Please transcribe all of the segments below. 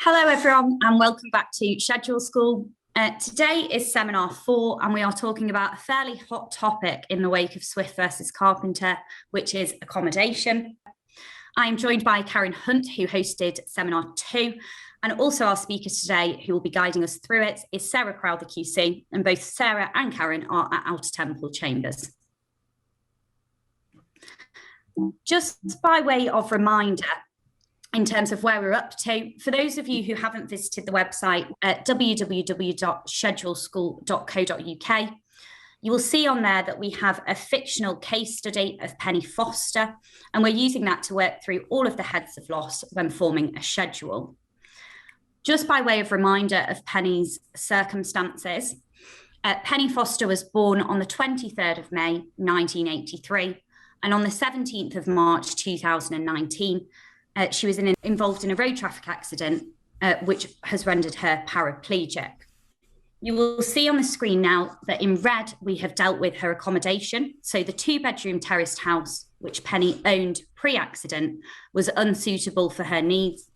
Hello everyone and welcome back to Schedule School. Today is seminar 4 and we are talking about a fairly hot topic in the wake of Swift versus Carpenter, which is accommodation. I am joined by Carin Hunt, who hosted seminar 2, and also our speaker today who will be guiding us through it is Sarah Crowther QC, and both Sarah and Carin are at Outer Temple Chambers. Just by way of reminder, in terms of where we're up to, for those of you who haven't visited the website at www.scheduleschool.co.uk, you will see on there that we have a fictional case study of Penny Foster, and we're using that to work through all of the heads of loss when forming a schedule. Just by way of reminder of Penny's circumstances, Penny Foster was born on the 23rd of May, 1983, and on the 17th of March, 2019, she was involved in a road traffic accident, which has rendered her paraplegic. You will see on the screen now that in red, we have dealt with her accommodation. So the 2-bedroom terraced house, which Penny owned pre-accident, was unsuitable for her needs.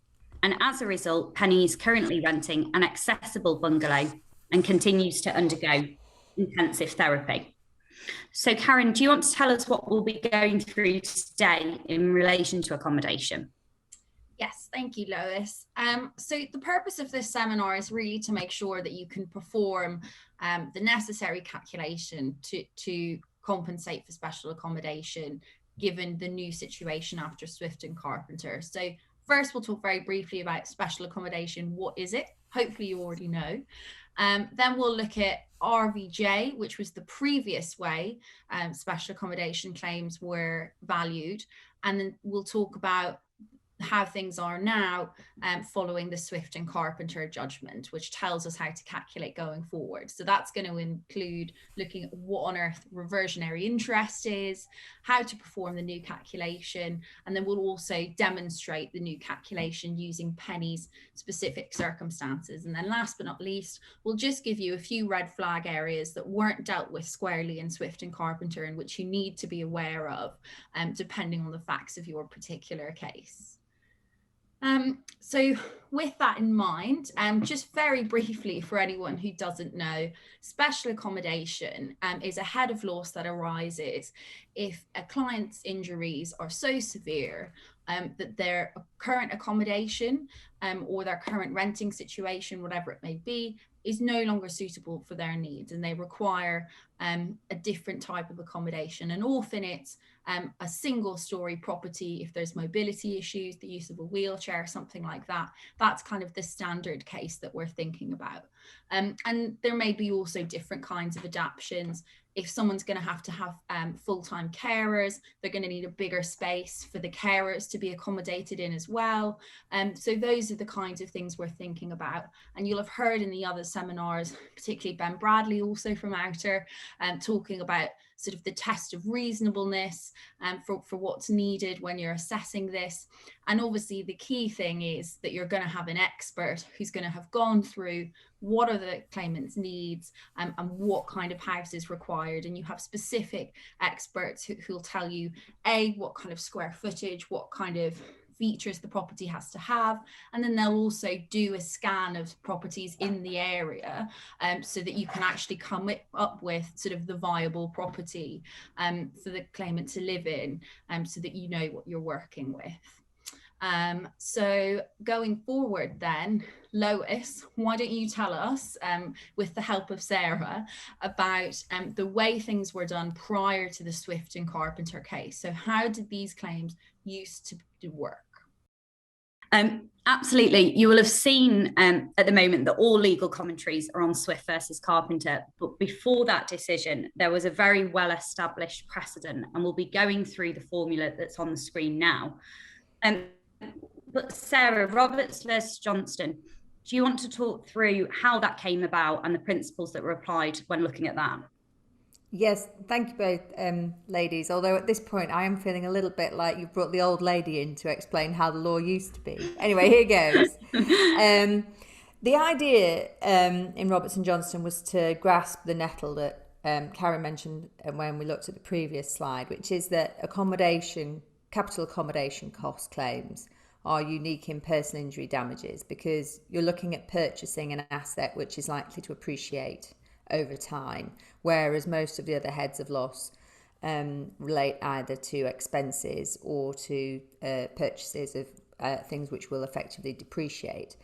And as a result, Penny is currently renting an accessible bungalow and continues to undergo intensive therapy. So Carin, do you want to tell us what we'll be going through today in relation to accommodation? Yes, thank you, Lois. So the purpose of this seminar is really to make sure that you can perform the necessary calculation to compensate for special accommodation, given the new situation after Swift and Carpenter. So first, we'll talk very briefly about special accommodation. What is it? Hopefully you already know. Then we'll look at RVJ, which was the previous way special accommodation claims were valued. And then we'll talk about how things are now following the Swift and Carpenter judgment, which tells us how to calculate going forward. So that's going to include looking at what on earth reversionary interest is, how to perform the new calculation, and then we'll also demonstrate the new calculation using Penny's specific circumstances. And then last but not least, we'll just give you a few red flag areas that weren't dealt with squarely in Swift and Carpenter and which you need to be aware of, depending on the facts of your particular case. So with that in mind, just very briefly for anyone who doesn't know, special accommodation is a head of loss that arises if a client's injuries are so severe that their current accommodation or their current renting situation, whatever it may be, is no longer suitable for their needs, and they require a different type of accommodation. And often it's a single story property. If there's mobility issues, the use of a wheelchair, something like that, that's kind of the standard case that we're thinking about. And there may be also different kinds of adaptations. If someone's going to have full-time carers, they're going to need a bigger space for the carers to be accommodated in as well. So those are the kinds of things we're thinking about. And you'll have heard in the other seminars, particularly Ben Bradley, also from Outer, talking about sort of the test of reasonableness for what's needed when you're assessing this. And obviously the key thing is that you're going to have an expert who's going to have gone through what are the claimant's needs and what kind of house is required. And you have specific experts who'll tell you, what kind of square footage, what kind of features the property has to have, and then they'll also do a scan of properties in the area so that you can actually come up with sort of the viable property for the claimant to live in, so that you know what you're working with. So going forward then, Lois, why don't you tell us, with the help of Sarah, about the way things were done prior to the Swift and Carpenter case? So how did these claims used to work? Absolutely. You will have seen at the moment that all legal commentaries are on Swift versus Carpenter. But before that decision, there was a very well-established precedent, and we'll be going through the formula that's on the screen now. But Sarah, Roberts versus Johnston, do you want to talk through how that came about and the principles that were applied when looking at that? Yes, thank you both, ladies. Although at this point I am feeling a little bit like you've brought the old lady in to explain how the law used to be. Anyway, here goes. The idea in Roberts and Johnston was to grasp the nettle that Carin mentioned when we looked at the previous slide, which is that capital accommodation cost claims are unique in personal injury damages because you're looking at purchasing an asset which is likely to appreciate over time, whereas most of the other heads of loss relate either to expenses or to purchases of things which will effectively depreciate.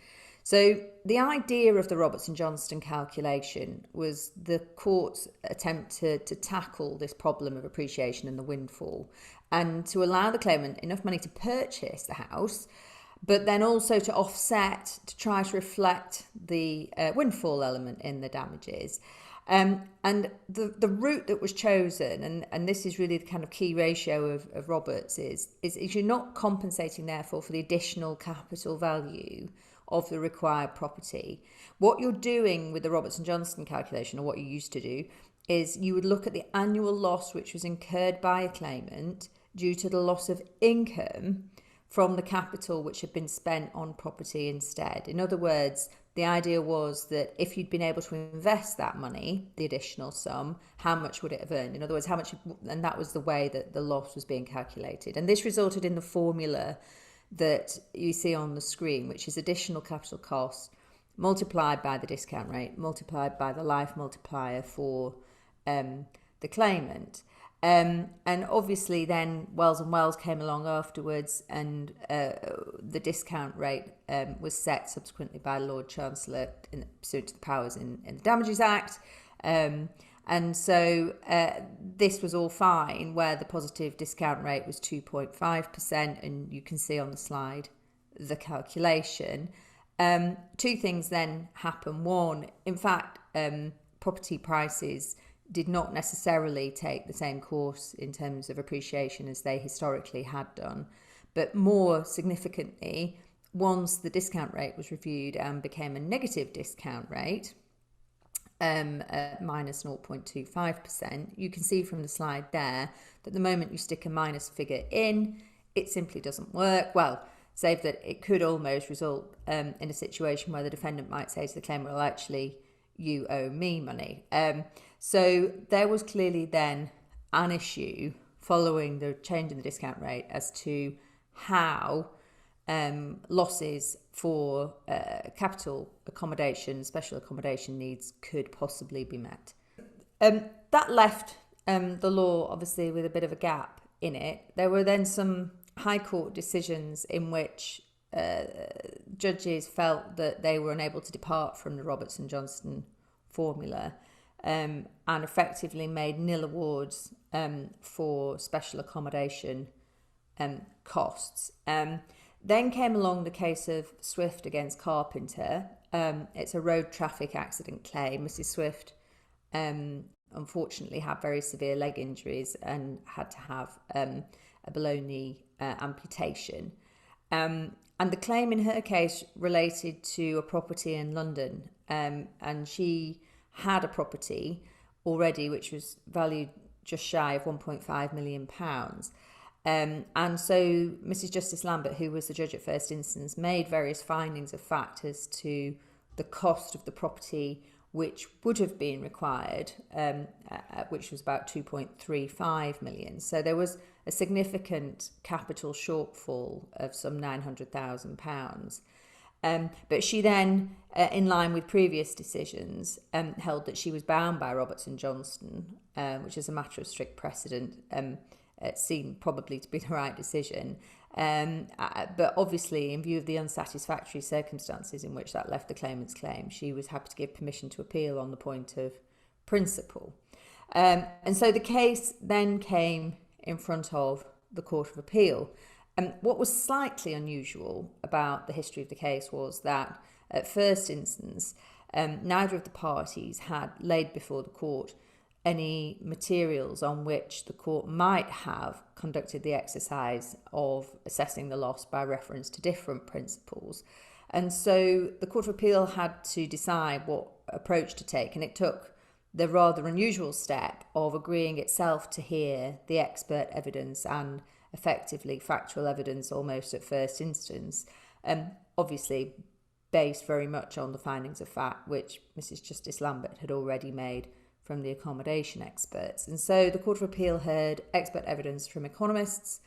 So the idea of the Roberts and Johnston calculation was the court's attempt to tackle this problem of appreciation and the windfall, and to allow the claimant enough money to purchase the house, but then also to offset, to try to reflect the windfall element in the damages. And the route that was chosen, and this is really the kind of key ratio of Roberts, is you're not compensating, therefore, for the additional capital value of the required property. What you're doing with the Roberts and Johnston calculation, or what you used to do, is you would look at the annual loss which was incurred by a claimant due to the loss of income from the capital which had been spent on property instead. In other words, the idea was that if you'd been able to invest that money, the additional sum, how much would it have earned? In other words, how much, and that was the way that the loss was being calculated. And this resulted in the formula that you see on the screen, which is additional capital cost multiplied by the discount rate, multiplied by the life multiplier for the claimant. And obviously then Wells and Wells came along afterwards, and the discount rate was set subsequently by Lord Chancellor in pursuant to the powers in the Damages Act. And so this was all fine, where the positive discount rate was 2.5%, and you can see on the slide the calculation. Two things then happen. One, in fact, property prices did not necessarily take the same course in terms of appreciation as they historically had done. But more significantly, once the discount rate was reviewed and became a negative discount rate, minus 0.25%, you can see from the slide there that the moment you stick a minus figure in, it simply doesn't work. Well, save that it could almost result in a situation where the defendant might say to the claimant, well, actually, you owe me money. So there was clearly then an issue following the change in the discount rate as to how losses for capital accommodation, special accommodation needs could possibly be met. That left the law obviously with a bit of a gap in it. There were then some High Court decisions in which judges felt that they were unable to depart from the Roberts and Johnston formula and effectively made nil awards for special accommodation costs. Then came along the case of Swift against Carpenter. It's a road traffic accident claim. Mrs. Swift unfortunately had very severe leg injuries and had to have a below-knee amputation. And the claim in her case related to a property in London. And she had a property already which was valued just shy of £1.5 million. And so Mrs. Justice Lambert, who was the judge at first instance, made various findings of fact as to the cost of the property which would have been required, which was about 2.35 million. So there was a significant capital shortfall of some £900,000. But she then, in line with previous decisions, held that she was bound by Roberts and Johnston, which is a matter of strict precedent. It seemed probably to be the right decision. But obviously, in view of the unsatisfactory circumstances in which that left the claimant's claim, she was happy to give permission to appeal on the point of principle. And so the case then came in front of the Court of Appeal. And what was slightly unusual about the history of the case was that at first instance, neither of the parties had laid before the court any materials on which the court might have conducted the exercise of assessing the loss by reference to different principles. And so the Court of Appeal had to decide what approach to take, and it took the rather unusual step of agreeing itself to hear the expert evidence and effectively factual evidence almost at first instance, obviously based very much on the findings of fact which Mrs. Justice Lambert had already made from the accommodation experts. And so the Court of Appeal heard expert evidence from economists,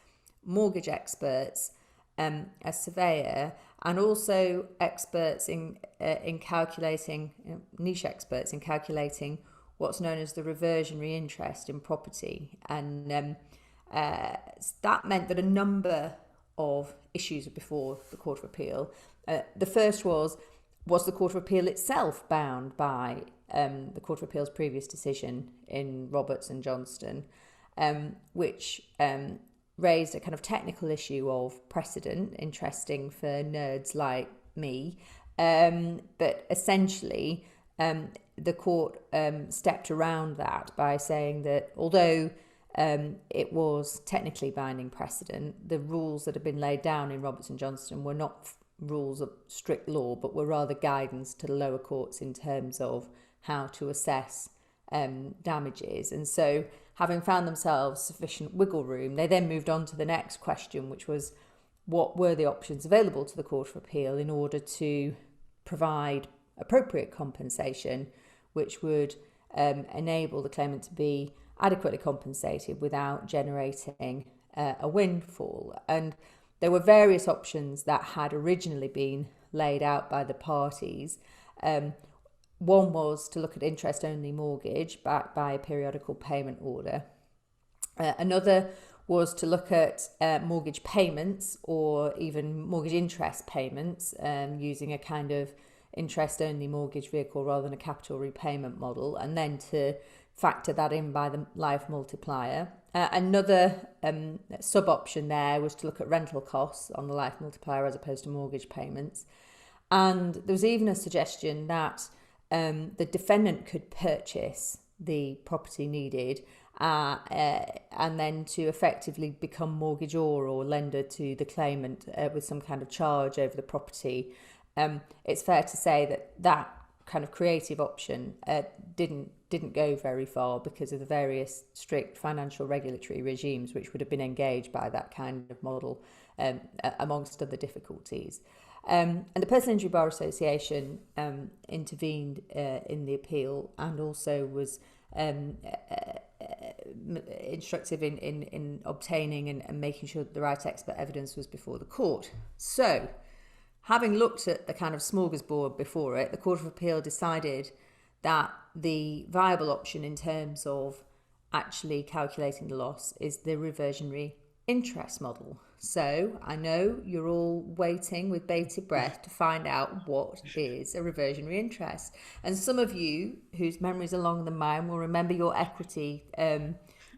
mortgage experts, a surveyor, and also experts in calculating, niche experts in calculating what's known as the reversionary interest in property. And that meant that a number of issues were before the Court of Appeal. The first was the Court of Appeal itself bound by the Court of Appeal's previous decision in Roberts and Johnston, which raised a kind of technical issue of precedent, interesting for nerds like me. But essentially, the court stepped around that by saying that although it was technically binding precedent, the rules that had been laid down in Roberts and Johnston were not rules of strict law, but were rather guidance to the lower courts in terms of how to assess damages. And so, having found themselves sufficient wiggle room, they then moved on to the next question, which was what were the options available to the Court of Appeal in order to provide appropriate compensation, which would enable the claimant to be adequately compensated without generating a windfall. And there were various options that had originally been laid out by the parties. One was to look at interest-only mortgage backed by a periodical payment order. Another was to look at mortgage payments or even mortgage interest payments using a kind of interest-only mortgage vehicle rather than a capital repayment model, and then to factor that in by the life multiplier. Another sub-option there was to look at rental costs on the life multiplier as opposed to mortgage payments. And there was even a suggestion that the defendant could purchase the property needed and then to effectively become mortgagor or lender to the claimant with some kind of charge over the property. It's fair to say that kind of creative option didn't go very far because of the various strict financial regulatory regimes which would have been engaged by that kind of model, amongst other difficulties. And the Personal Injury Bar Association intervened in the appeal and also was instructive in obtaining and making sure that the right expert evidence was before the court. So, having looked at the kind of smorgasbord before it, the Court of Appeal decided that the viable option in terms of actually calculating the loss is the reversionary interest model. So I know you're all waiting with bated breath to find out what is a reversionary interest. And some of you whose memories are longer than mine will remember your equity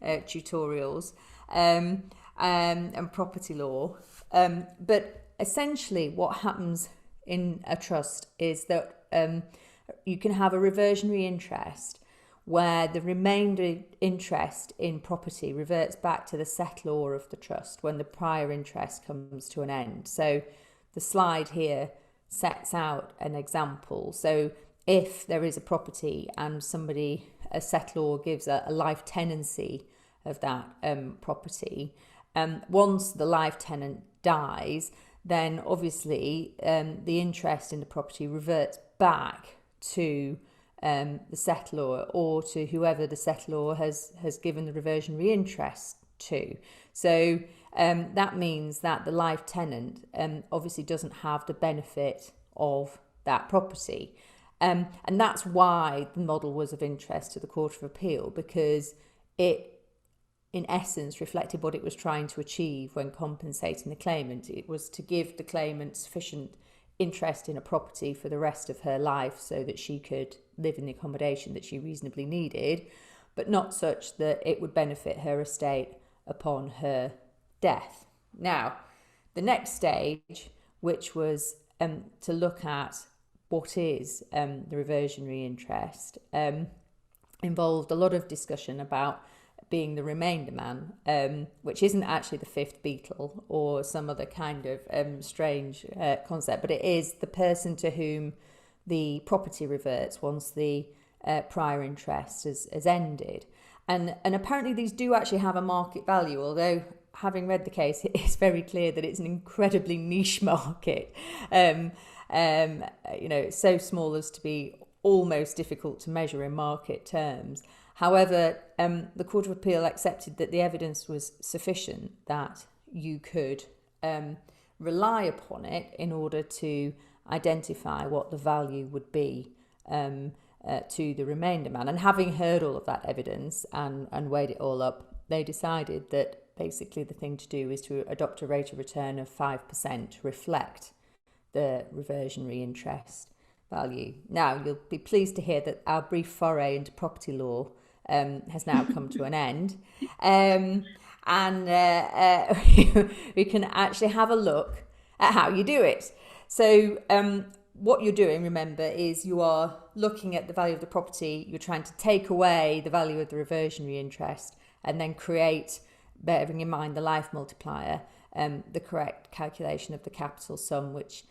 tutorials and property law. But essentially what happens in a trust is that you can have a reversionary interest where the remainder interest in property reverts back to the settlor of the trust when the prior interest comes to an end. So the slide here sets out an example. So if there is a property and a settlor gives a life tenancy of that property, once the life tenant dies, then obviously the interest in the property reverts back to the settlor or to whoever the settlor has given the reversionary interest to. So that means that the life tenant obviously doesn't have the benefit of that property. And that's why the model was of interest to the Court of Appeal, because it, in essence, reflected what it was trying to achieve when compensating the claimant. It was to give the claimant sufficient interest in a property for the rest of her life so that she could live in the accommodation that she reasonably needed, but not such that it would benefit her estate upon her death. Now, the next stage, which was to look at what is the reversionary interest, involved a lot of discussion about being the remainder man, which isn't actually the fifth Beatle or some other kind of strange concept, but it is the person to whom the property reverts once the prior interest has ended. And apparently these do actually have a market value, although having read the case, it is very clear that it's an incredibly niche market. It's so small as to be almost difficult to measure in market terms. However, the Court of Appeal accepted that the evidence was sufficient that you could rely upon it in order to identify what the value would be to the remainder man. And having heard all of that evidence and weighed it all up, they decided that basically the thing to do is to adopt a rate of return of 5% to reflect the reversionary interest value. Now, you'll be pleased to hear that our brief foray into property law has now come to an end. We can actually have a look at how you do it. So what you're doing, remember, is you are looking at the value of the property, you're trying to take away the value of the reversionary interest and then create, bearing in mind the life multiplier, the correct calculation of the capital sum, which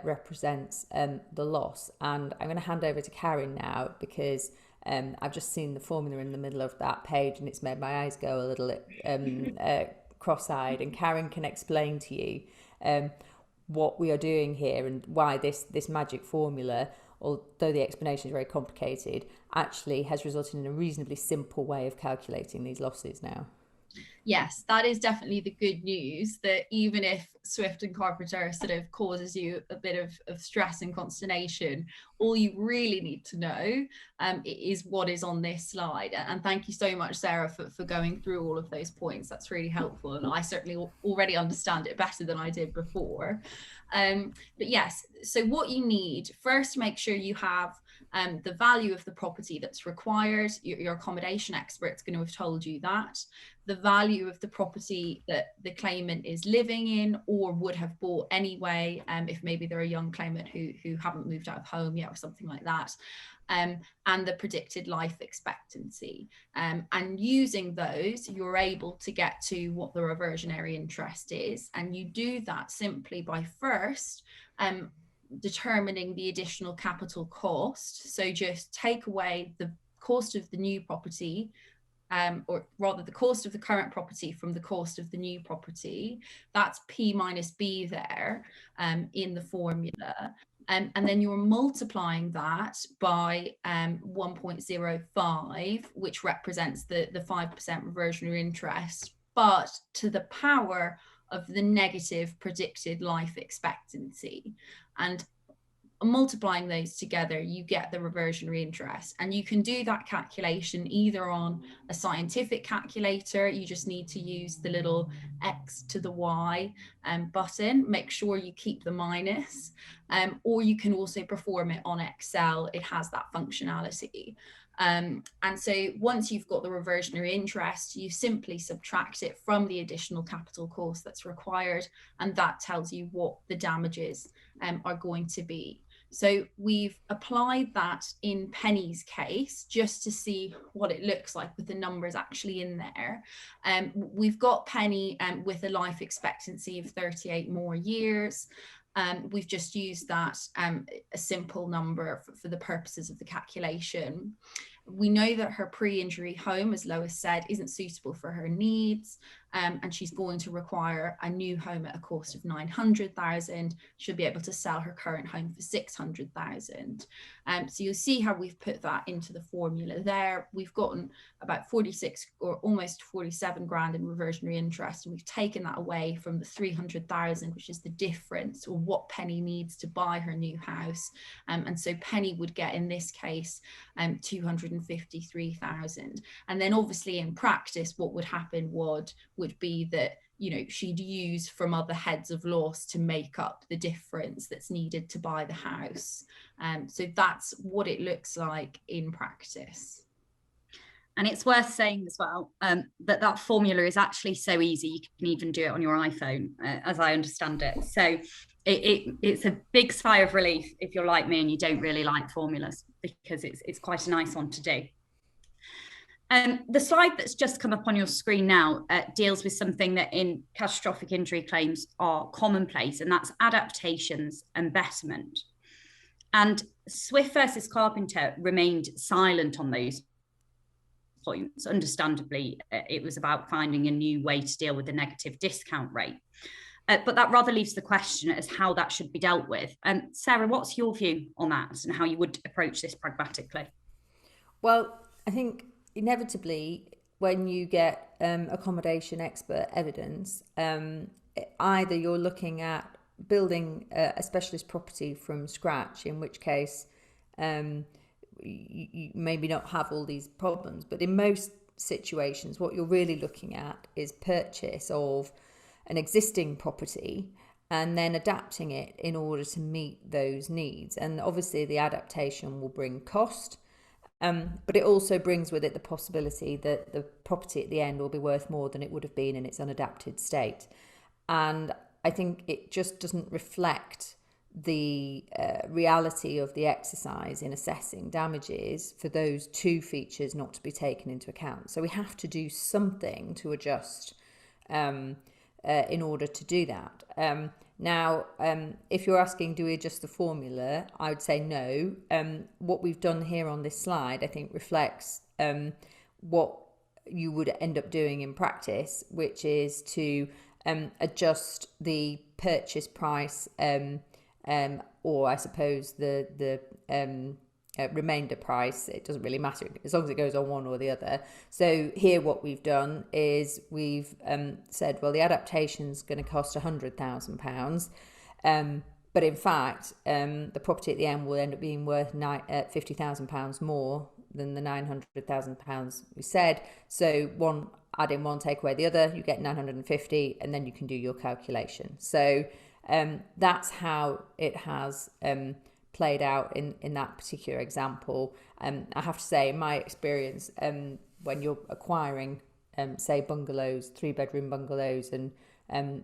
represents the loss. And I'm going to hand over to Carin now, because I've just seen the formula in the middle of that page and it's made my eyes go a little cross-eyed, and Carin can explain to you what we are doing here and why this magic formula, although the explanation is very complicated, actually has resulted in a reasonably simple way of calculating these losses now. Yes, that is definitely the good news, that even if Swift and Carpenter sort of causes you a bit of stress and consternation, all you really need to know is what is on this slide. And thank you so much, Sarah, for going through all of those points. That's really helpful. And I certainly already understand it better than I did before. But yes, so what you need, first, make sure you have the value of the property that's required. Your accommodation expert's going to have told you that. The value of the property that the claimant is living in or would have bought anyway, if maybe they're a young claimant who haven't moved out of home yet or something like that, and the predicted life expectancy. And using those, you're able to get to what the reversionary interest is. And you do that simply by first determining the additional capital cost. So just take away the cost of the new property, or rather the cost of the current property from the cost of the new property. That's P minus B there in the formula. And then you're multiplying that by 1.05, which represents the 5% reversionary interest, but to the power of the negative predicted life expectancy. And multiplying those together, you get the reversionary interest. And you can do that calculation either on a scientific calculator. You just need to use the little X to the Y button. Make sure you keep the minus. Or you can also perform it on Excel. It has that functionality. And so once you've got the reversionary interest, you simply subtract it from the additional capital cost that's required, and that tells you what the damages are going to be. So we've applied that in Penny's case just to see what it looks like with the numbers actually in there. We've got Penny with a life expectancy of 38 more years. We've just used that a simple number for the purposes of the calculation. We know that her pre-injury home, as Lois said, isn't suitable for her needs, and she's going to require a new home at a cost of 900,000. She'll be able to sell her current home for 600,000. So you'll see how we've put that into the formula there. We've gotten about 46 or almost 47 grand in reversionary interest, and we've taken that away from the 300,000, which is the difference or what Penny needs to buy her new house. And so Penny would get, in this case, 253,000. And then obviously in practice, what would happen would be that, you know, she'd use from other heads of loss to make up the difference that's needed to buy the house. So that's what it looks like in practice. And it's worth saying as well that formula is actually so easy, you can even do it on your iPhone, as I understand it. So it's a big sigh of relief if you're like me and you don't really like formulas, because it's quite a nice one to do. The slide that's just come up on your screen now deals with something that in catastrophic injury claims are commonplace, and that's adaptations and betterment. And Swift versus Carpenter remained silent on those points. Understandably, it was about finding a new way to deal with the negative discount rate. But that rather leaves the question as how that should be dealt with. Sarah, what's your view on that and how you would approach this pragmatically? Well, I think inevitably when you get accommodation expert evidence, either you're looking at building a specialist property from scratch, in which case you maybe not have all these problems. But in most situations, what you're really looking at is purchase of an existing property and then adapting it in order to meet those needs. And obviously the adaptation will bring cost, but it also brings with it the possibility that the property at the end will be worth more than it would have been in its unadapted state. And I think it just doesn't reflect the reality of the exercise in assessing damages for those two features not to be taken into account. So we have to do something to adjust in order to do that. Now, if you're asking, do we adjust the formula? I would say no. What we've done here on this slide, I think, reflects what you would end up doing in practice, which is to adjust the purchase price, or I suppose the remainder price. It doesn't really matter as long as it goes on one or the other. So here what we've done is we've said, well, the adaptation's going to cost £100,000, but in fact the property at the end will end up being worth £50,000 more than the £900,000 we said. So one, add in one, take away the other, you get 950, and then you can do your calculation. So that's how it has played out in that particular example. I have to say, in my experience, when you're acquiring, say, bungalows, 3-bedroom bungalows, and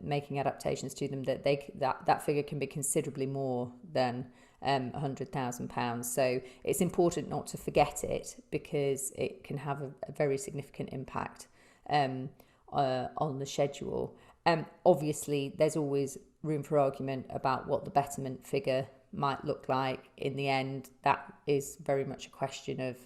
making adaptations to them, that figure can be considerably more than £100,000. So it's important not to forget it, because it can have a very significant impact on the schedule. Obviously, there's always room for argument about what the betterment figure might look like in the end. That is very much a question of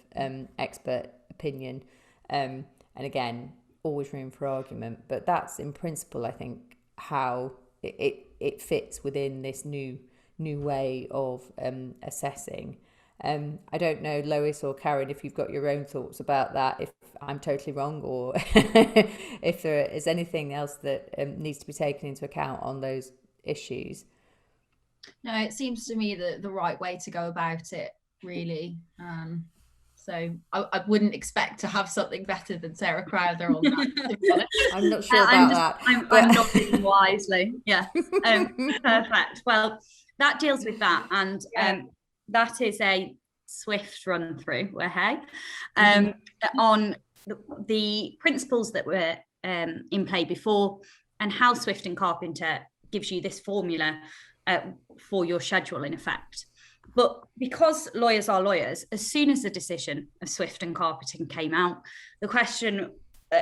expert opinion, and again, always room for argument. But that's in principle, I think, how it fits within this new way of assessing. I don't know, Lois or Carin, if you've got your own thoughts about that, if I'm totally wrong, or if there is anything else that needs to be taken into account on those issues. No, it seems to me the right way to go about it, really. So I wouldn't expect to have something better than Sarah Crowther on that. I'm not sure about that. I'm nodding wisely. Yes. Perfect. Well, that deals with that, and that is a swift run through. On the principles that were in play before, and how Swift and Carpenter gives you this formula for your schedule, in effect. But because lawyers are lawyers, as soon as the decision of Swift and Carpenter came out, the question,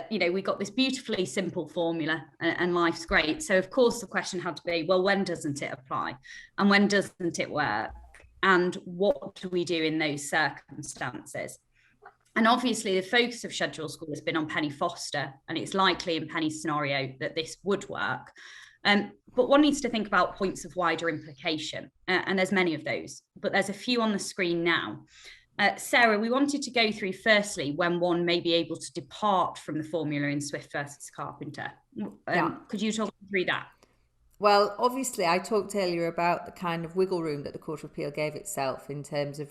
we got this beautifully simple formula, and life's great. So of course the question had to be, well, when doesn't it apply, and when doesn't it work, and what do we do in those circumstances? And obviously the focus of schedule school has been on Penny Foster, and it's likely in Penny's scenario that this would work. But one needs to think about points of wider implication, and there's many of those, but there's a few on the screen now. Sarah, we wanted to go through firstly when one may be able to depart from the formula in Swift versus Carpenter. Could you talk through that? Well, obviously, I talked earlier about the kind of wiggle room that the Court of Appeal gave itself in terms of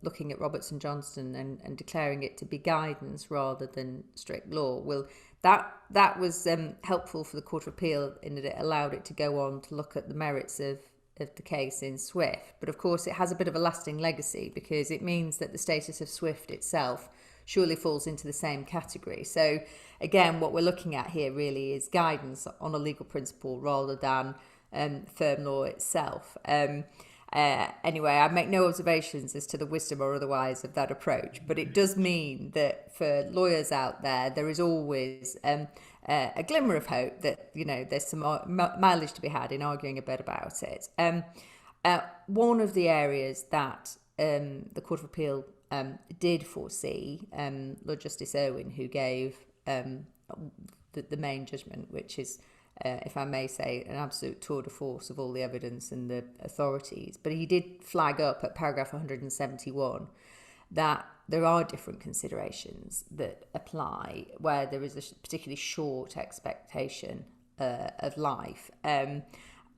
looking at Roberts and Johnston and declaring it to be guidance rather than strict law. Well, that was helpful for the Court of Appeal in that it allowed it to go on to look at the merits of the case in Swift. But of course, it has a bit of a lasting legacy, because it means that the status of Swift itself surely falls into the same category. So again, what we're looking at here really is guidance on a legal principle rather than firm law itself. Anyway, I make no observations as to the wisdom or otherwise of that approach, but it does mean that for lawyers out there is always a glimmer of hope that, there's some mileage to be had in arguing a bit about it. One of the areas that the Court of Appeal did foresee, Lord Justice Irwin, who gave the main judgment, which is, if I may say, an absolute tour de force of all the evidence and the authorities. But he did flag up at paragraph 171 that there are different considerations that apply where there is a particularly short expectation of life. And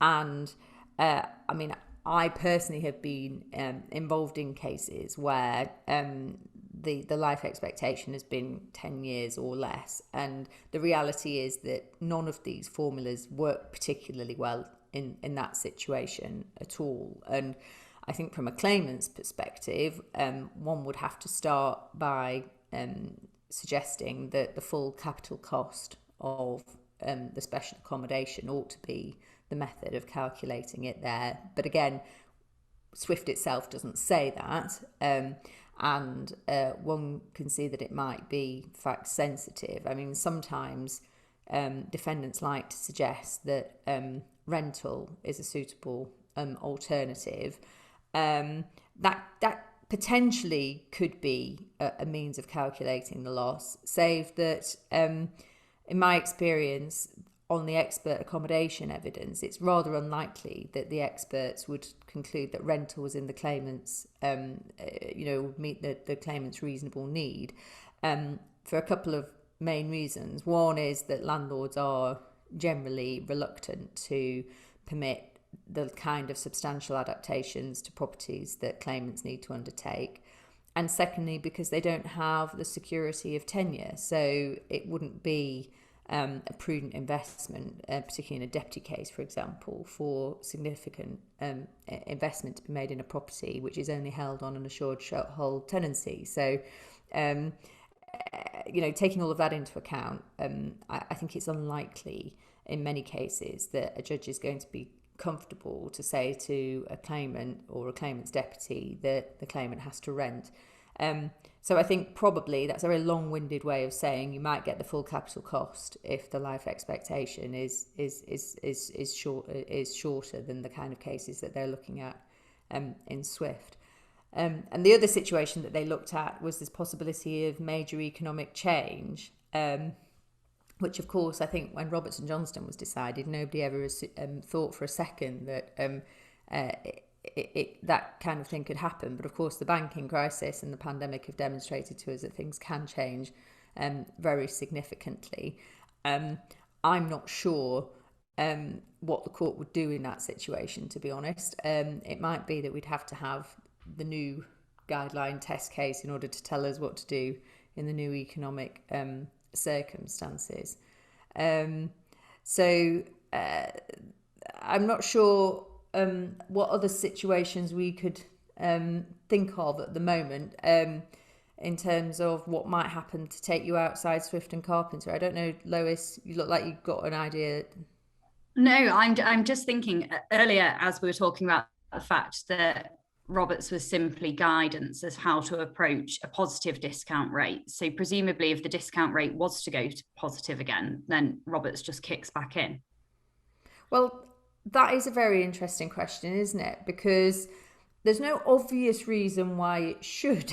And I mean, I personally have been involved in cases where the life expectation has been 10 years or less. And the reality is that none of these formulas work particularly well in that situation at all. And I think from a claimant's perspective, one would have to start by suggesting that the full capital cost of the special accommodation ought to be the method of calculating it there. But again, Swift itself doesn't say that, and one can see that it might be fact sensitive. I mean, sometimes defendants like to suggest that rental is a suitable alternative. That potentially could be a means of calculating the loss, save that in my experience, on the expert accommodation evidence, it's rather unlikely that the experts would conclude that rental was in the claimant's, meet the claimant's reasonable need, for a couple of main reasons. One is that landlords are generally reluctant to permit the kind of substantial adaptations to properties that claimants need to undertake. And secondly, because they don't have the security of tenure. So it wouldn't be a prudent investment, particularly in a deputy case, for example, for significant investment to be made in a property which is only held on an assured hold tenancy. So, taking all of that into account, I think it's unlikely in many cases that a judge is going to be comfortable to say to a claimant or a claimant's deputy that the claimant has to rent. So I think probably that's a very long-winded way of saying you might get the full capital cost if the life expectation is shorter than the kind of cases that they're looking at in Swift. And the other situation that they looked at was this possibility of major economic change, which of course I think when Roberts and Johnston was decided, nobody ever thought for a second that that kind of thing could happen. But of course the banking crisis and the pandemic have demonstrated to us that things can change very significantly. I'm not sure what the court would do in that situation, to be honest. It might be that we'd have to have the new guideline test case in order to tell us what to do in the new economic circumstances. So I'm not sure what other situations we could think of at the moment in terms of what might happen to take you outside Swift and Carpenter. I don't know, Lois, you look like you've got an idea. No, I'm just thinking earlier as we were talking about the fact that Roberts was simply guidance as how to approach a positive discount rate. So presumably if the discount rate was to go to positive again, then Roberts just kicks back in. Well, that is a very interesting question, isn't it? Because there's no obvious reason why it should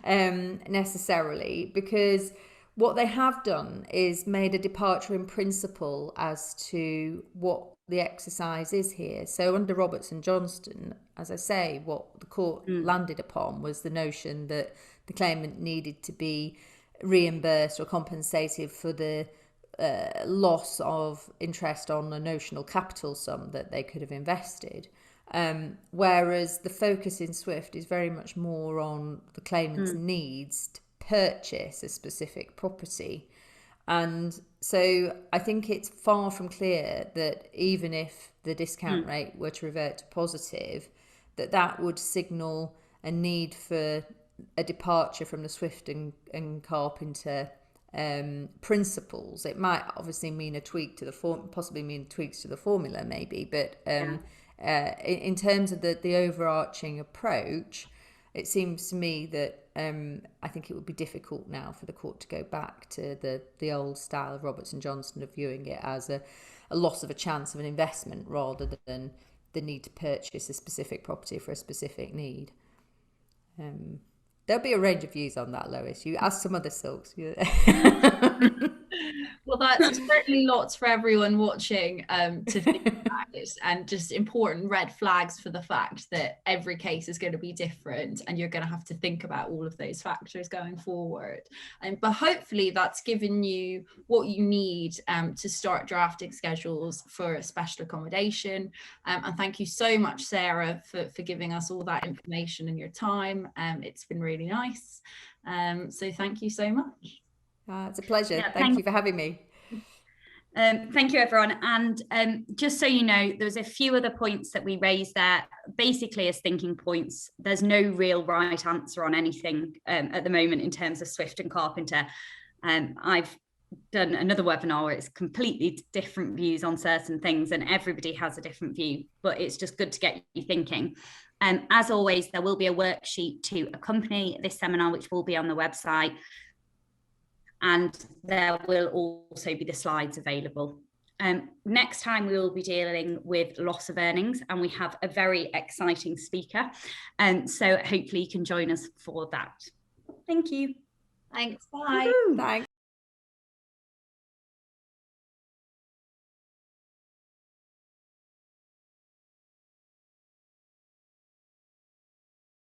necessarily, because what they have done is made a departure in principle as to what the exercise is here. So under Roberts and Johnston, as I say, what the court landed upon was the notion that the claimant needed to be reimbursed or compensated for the loss of interest on a notional capital sum that they could have invested. Whereas the focus in Swift is very much more on the claimant's needs to purchase a specific property. And so I think it's far from clear that even if the discount rate were to revert to positive, that would signal a need for a departure from the Swift and Carpenter principles. It might obviously mean a tweak to the possibly mean tweaks to the formula maybe, but in terms of the overarching approach, it seems to me that I think it would be difficult now for the court to go back to the old style of Roberts and Johnston of viewing it as a loss of a chance of an investment rather than the need to purchase a specific property for a specific need. There'll be a range of views on that, Lois. You ask some other silks. Well, Well, that's certainly lots for everyone watching to think about this, and just important red flags for the fact that every case is going to be different and you're going to have to think about all of those factors going forward. But hopefully that's given you what you need to start drafting schedules for special accommodation. And thank you so much, Sarah, for giving us all that information and your time. It's been really nice. So thank you so much. It's a pleasure. Yeah, thank you for having me. Thank you, everyone. And just so you know, there's a few other points that we raised there, basically as thinking points. There's no real right answer on anything at the moment in terms of Swift and Carpenter. I've done another webinar where it's completely different views on certain things, and everybody has a different view, but it's just good to get you thinking. As always, there will be a worksheet to accompany this seminar, which will be on the website. And there will also be the slides available. Next time we will be dealing with loss of earnings, and we have a very exciting speaker. So hopefully you can join us for that. Thank you. Thanks. Bye. Thanks.